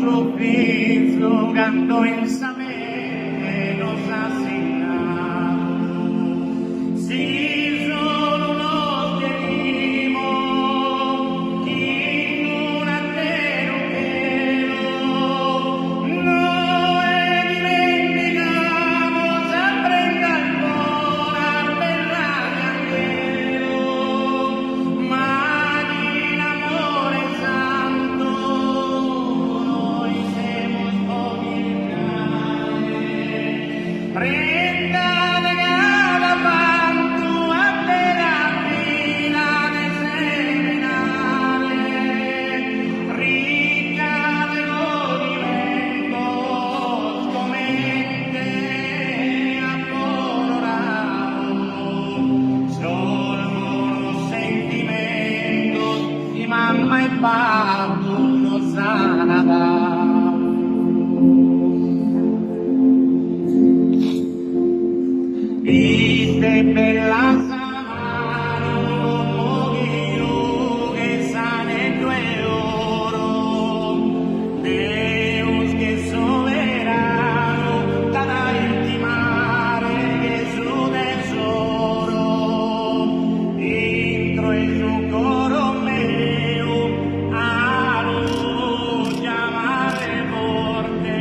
suo figlio cantò in sapere nos assegnato. Si solo nos querimos, chi non ha vero no dimenticamos, aprenda ancora per la candelo, ma in amore santo noi siamo spogliati. Prenda de cada panto a la fila de seminale, ricca de movimientos, comente accolorado, solo los sentimientos y mamma y papá nos han dado. Viste bella sabana, un poquillo que sale oro, Deus que es soberano, cada intimare que es su tesoro, intro en su coro meo, a luz llamare forte,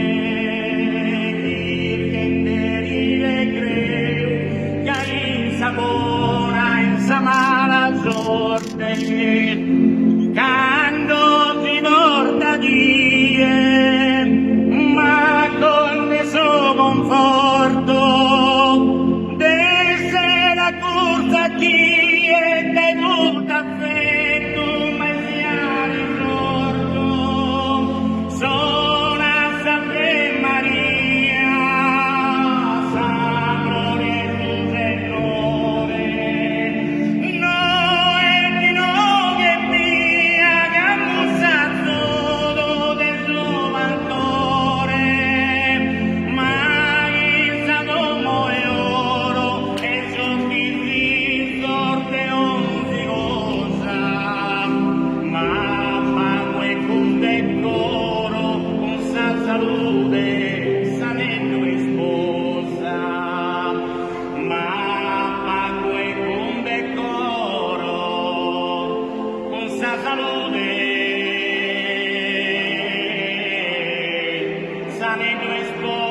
Virgen derive creo, que insabora en sa mala sorte, quando si porta die, ma con il suo conforto, desse la corsa chi è tenuto affetto, ma sia risorto, sola Santa Maria, Sacro Gesù Signore, noi di noi che mia che ammussato del suo mantore, ma il Sadomo e oro e soffisi sorte ogni cosa, ma pago e con decoro, con sa salute, sanendo e sposa, ma pago e con decoro, con sa salute, sanendo e sposa.